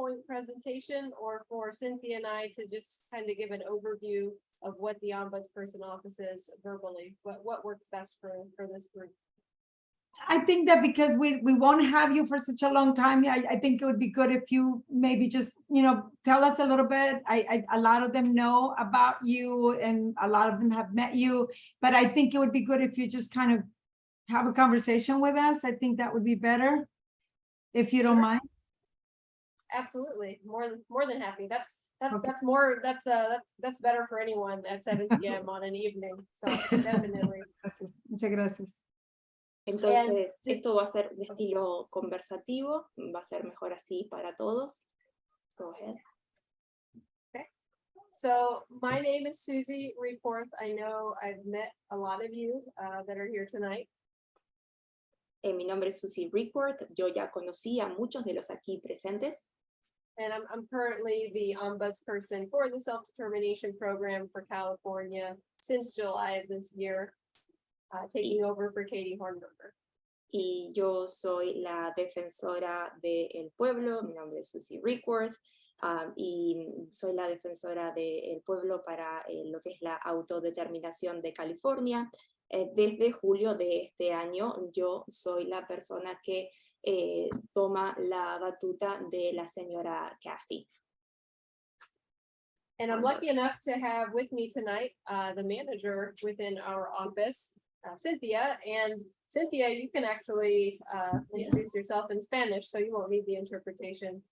PowerPoint presentation, or for Cynthia and I to just kind of give an overview of what the ombudsperson office is verbally? What works best for this group? I think that because we won't have you for such a long time, I think it would be good if you maybe just, tell us a little bit. A lot of them know about you and a lot of them have met you, but I think it would be good if you just kind of have a conversation with us. I think that would be better, if you don't mind. Absolutely, more than happy. That's Okay. that's better for anyone at 7 p.m. on an evening. So definitely. Gracias. Muchas gracias. Entonces, esto va a ser de estilo conversativo, va a ser mejor así para todos. Go ahead. Okay. So my name is Susy Requarth. I know I've met a lot of you that are here tonight. Mi nombre es Susy Requarth. Yo ya conocí a muchos de los aquí presentes. And I'm currently the ombudsperson for the self-determination program for California since July of this year. Taking over for Katie Hornberger. Y yo soy la defensora del pueblo, mi nombre es Susy Requarth, y soy la defensora del pueblo para lo que es la autodeterminación de California. Desde julio de este año yo soy la persona que toma la batuta de la señora Kathy. And I'm lucky enough to have with me tonight the manager within our office, Cynthia. And Cynthia, you can actually introduce yourself in Spanish, so you won't need the interpretation.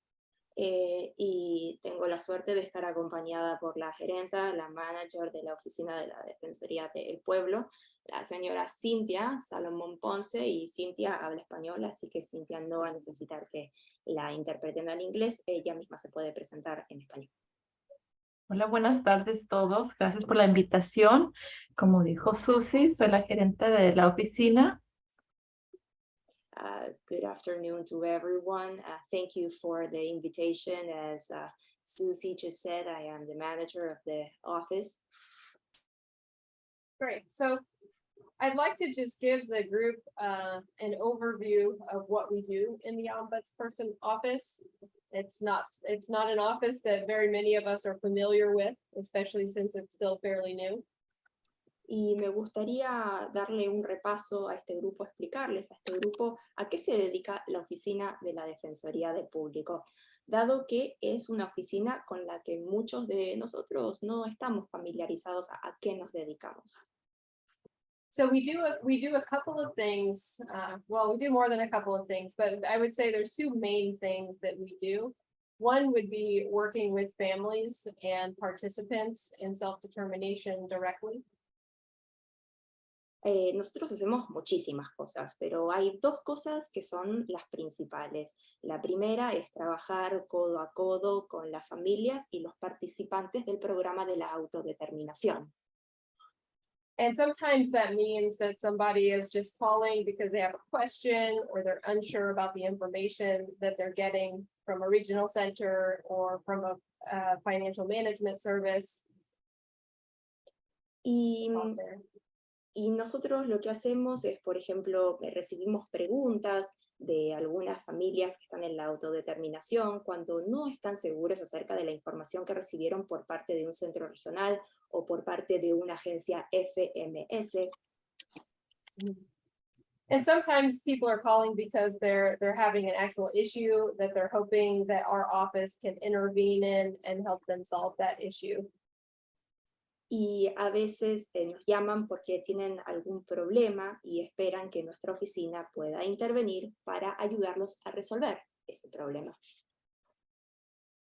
Y tengo la suerte de estar acompañada por la gerenta, la manager de la Oficina de la Defensoría del Pueblo, la señora Cynthia, Salomon Ponce, y Cynthia habla español, así que Cynthia no va a necesitar que la interpreten al inglés, ella misma se puede presentar en español. Hola, buenas tardes todos. Gracias por la invitación. Como dijo Susy, soy la gerente de la oficina. Good afternoon to everyone. Thank you for the invitation. As Susy just said, I am the manager of the office. Great. So I'd like to just give the group an overview of what we do in the ombudsperson office. It's not an office that very many of us are familiar with, especially since it's still fairly new. Y me gustaría darle un repaso a este grupo, explicarles a este grupo a qué se dedica la Oficina de la Defensoría del Público, dado que es una oficina con la que muchos de nosotros no estamos familiarizados a qué nos dedicamos. So we do a couple of things. Well, we do more than a couple of things, but I would say there's two main things that we do. One would be working with families and participants in self-determination directly. Nosotros hacemos muchísimas cosas, pero hay dos cosas que son las principales. La primera es trabajar codo a codo con las familias y los participantes del programa de la autodeterminación. And sometimes that means that somebody is just calling because they have a question or they're unsure about the information that they're getting from a regional center or from a financial management service. Y nosotros lo que hacemos es, por ejemplo, recibimos preguntas de algunas familias que están en la autodeterminación cuando no están seguros acerca de la información que recibieron por parte de un centro regional o por parte de una agencia FMS. And sometimes people are calling because they're having an actual issue that they're hoping that our office can intervene in and help them solve that issue. Y a veces nos llaman porque tienen algún problema y esperan que nuestra oficina pueda intervenir para ayudarlos a resolver ese problema.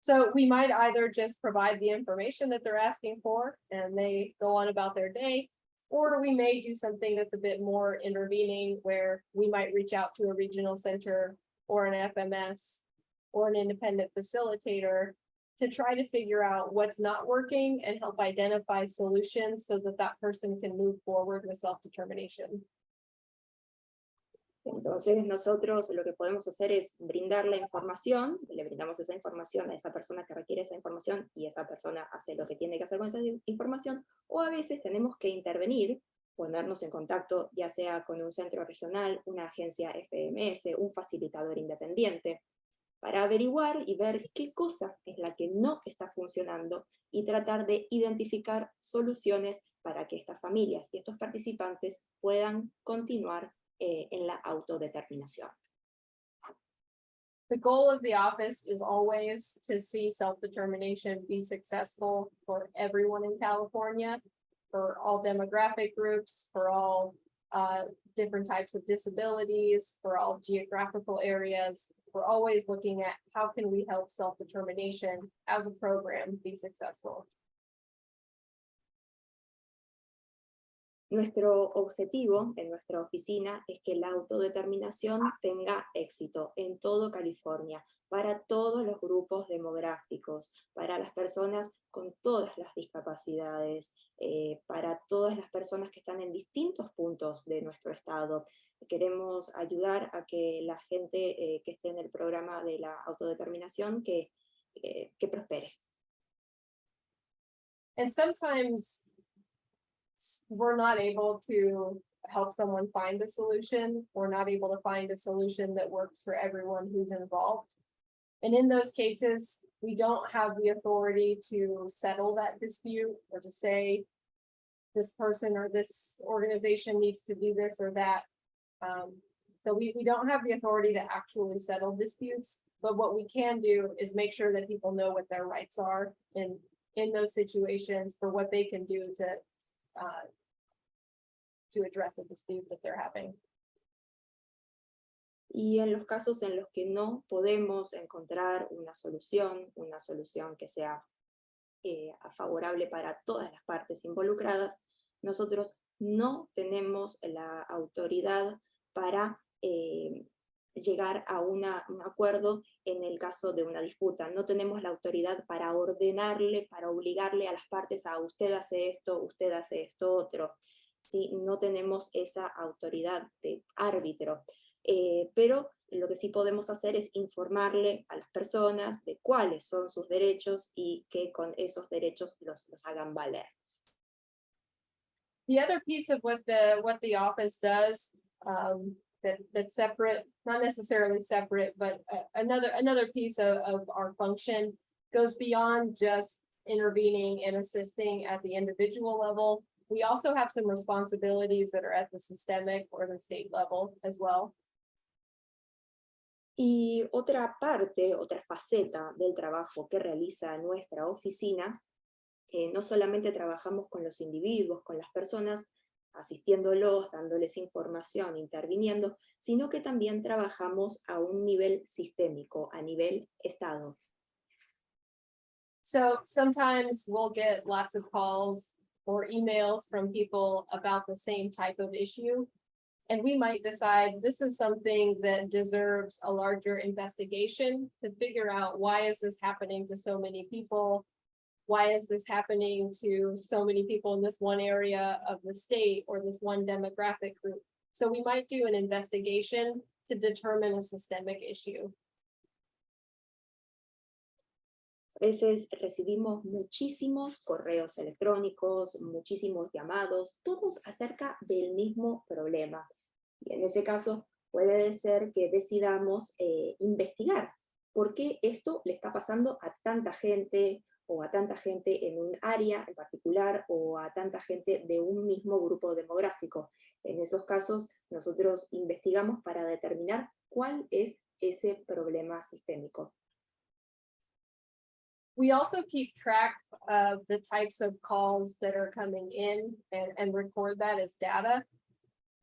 So we might either just provide the information that they're asking for and they go on about their day, or we may do something that's a bit more intervening where we might reach out to a regional center or an FMS or an independent facilitator to try to figure out what's not working and help identify solutions so that that person can move forward with self-determination. Entonces nosotros lo que podemos hacer es brindar la información, le brindamos esa información a esa persona que requiere esa información y esa persona hace lo que tiene que hacer con esa información, o a veces tenemos que intervenir, ponernos en contacto ya sea con un centro regional, una agencia FMS, un facilitador independiente, para averiguar y ver qué cosa es la que no está funcionando y tratar de identificar soluciones para que estas familias y estos participantes puedan continuar en la autodeterminación. The goal of the office is always to see self-determination be successful for everyone in California, for all demographic groups, for all different types of disabilities, for all geographical areas. We're always looking at how can we help self-determination as a program be successful. Nuestro objetivo en nuestra oficina es que la autodeterminación tenga éxito en todo California, para todos los grupos demográficos, para las personas con todas las discapacidades, para todas las personas que están en distintos puntos de nuestro estado. Queremos ayudar a que la gente que esté en el programa de la autodeterminación que prospere. And sometimes we're not able to help someone find a solution. We're not able to find a solution that works for everyone who's involved. And in those cases, we don't have the authority to settle that dispute or to say this person or this organization needs to do this or that. So we don't have the authority to actually settle disputes, but what we can do is make sure that people know what their rights are in those situations, for what they can do to address a dispute that they're having. Y en los casos en los que no podemos encontrar una solución que sea favorable para todas las partes involucradas, nosotros no tenemos la autoridad para llegar a un acuerdo en el caso de una disputa. No tenemos la autoridad para ordenarle, para obligarle a las partes a usted hace esto otro. ¿Sí? No tenemos esa autoridad de árbitro. Pero lo que sí podemos hacer es informarle a las personas de cuáles son sus derechos y que con esos derechos los hagan valer. The other piece of what the office does, that's separate, not necessarily separate, but another piece of our function goes beyond just intervening and assisting at the individual level. We also have some responsibilities that are at the systemic or the state level as well. Y otra parte, otra faceta del trabajo que realiza nuestra oficina, no solamente trabajamos con los individuos, con las personas, asistiéndolos, dándoles información, interviniendo, sino que también trabajamos a un nivel sistémico, a nivel Estado. So sometimes we'll get lots of calls or emails from people about the same type of issue. And we might decide this is something that deserves a larger investigation to figure out, why is this happening to so many people? Why is this happening to so many people in this one area of the state or this one demographic group? So we might do an investigation to determine a systemic issue. A veces recibimos muchísimos correos electrónicos, muchísimos llamados, todos acerca del mismo problema. Y en ese caso puede ser que decidamos investigar por qué esto le está pasando a tanta gente, o a tanta gente en un área en particular, o a tanta gente de un mismo grupo demográfico. En esos casos nosotros investigamos para determinar cuál es ese problema sistémico. We also keep track of the types of calls that are coming in and record that as data.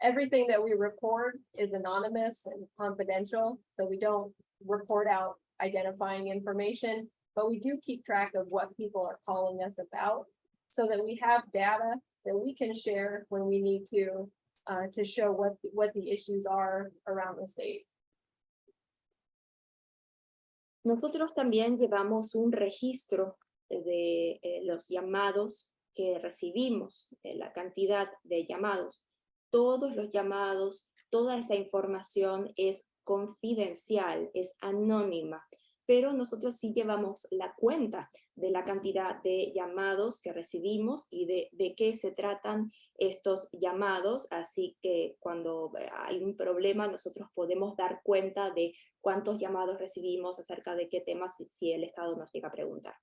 Everything that we record is anonymous and confidential, so we don't report out identifying information, but we do keep track of what people are calling us about, so that we have data that we can share when we need to show what the issues are around the state. Nosotros también llevamos un registro de los llamados que recibimos, la cantidad de llamados. Todos los llamados, toda esa información es confidencial, es anónima, pero nosotros sí llevamos la cuenta de la cantidad de llamados que recibimos y de qué se tratan estos llamados, así que cuando hay un problema nosotros podemos dar cuenta de cuántos llamados recibimos, acerca de qué temas, si el Estado nos llega a preguntar.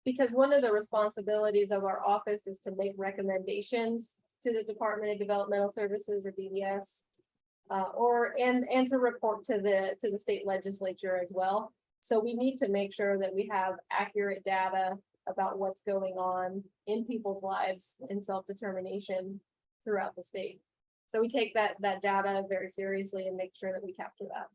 Because one of the responsibilities of our office is to make recommendations to the Department of Developmental Services or DDS, and to report to the state legislature as well. So we need to make sure that we have accurate data about what's going on in people's lives in self-determination throughout the state. So we take that data very seriously and make sure that we capture that.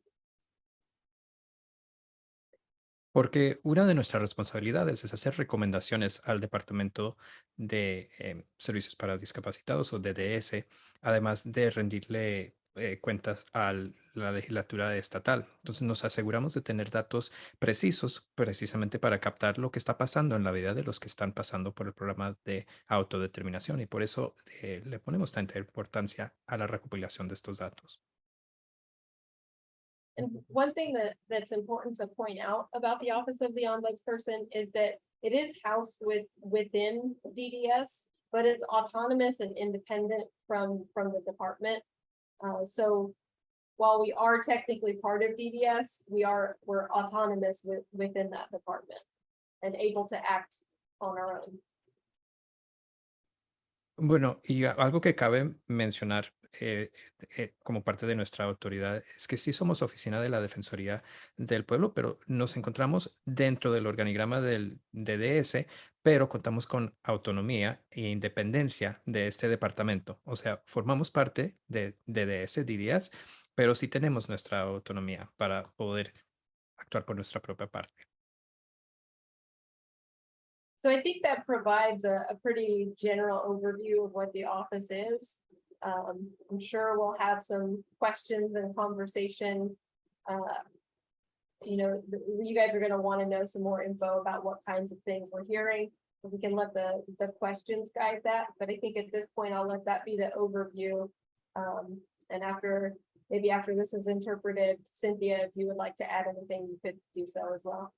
Porque una de nuestras responsabilidades es hacer recomendaciones al Departamento de Servicios para Discapacitados o DDS, además de rendirle cuentas a la legislatura estatal. Entonces nos aseguramos de tener datos precisos precisamente para captar lo que está pasando en la vida de los que están pasando por el programa de autodeterminación y por eso le ponemos tanta importancia a la recopilación de estos datos. And one thing that's important to point out about the Office of the Ombudsperson is that it is housed within DDS, but it's autonomous and independent from the department. So while we are technically part of DDS, we're autonomous within that department and able to act on our own. Bueno, y algo que cabe mencionar como parte de nuestra autoridad es que sí somos oficina de la Defensoría del Pueblo, pero nos encontramos dentro del organigrama del DDS, pero contamos con autonomía e independencia de este departamento. O sea, formamos parte de DDS, DDS, pero sí tenemos nuestra autonomía para poder actuar por nuestra propia parte. So I think that provides a pretty general overview of what the office is. I'm sure we'll have some questions and conversation. You guys are going to want to know some more info about what kinds of things we're hearing. We can let the questions guide that, but I think at this point, I'll let that be the overview. And maybe after this is interpreted, Cynthia, if you would like to add anything, you could do so as well.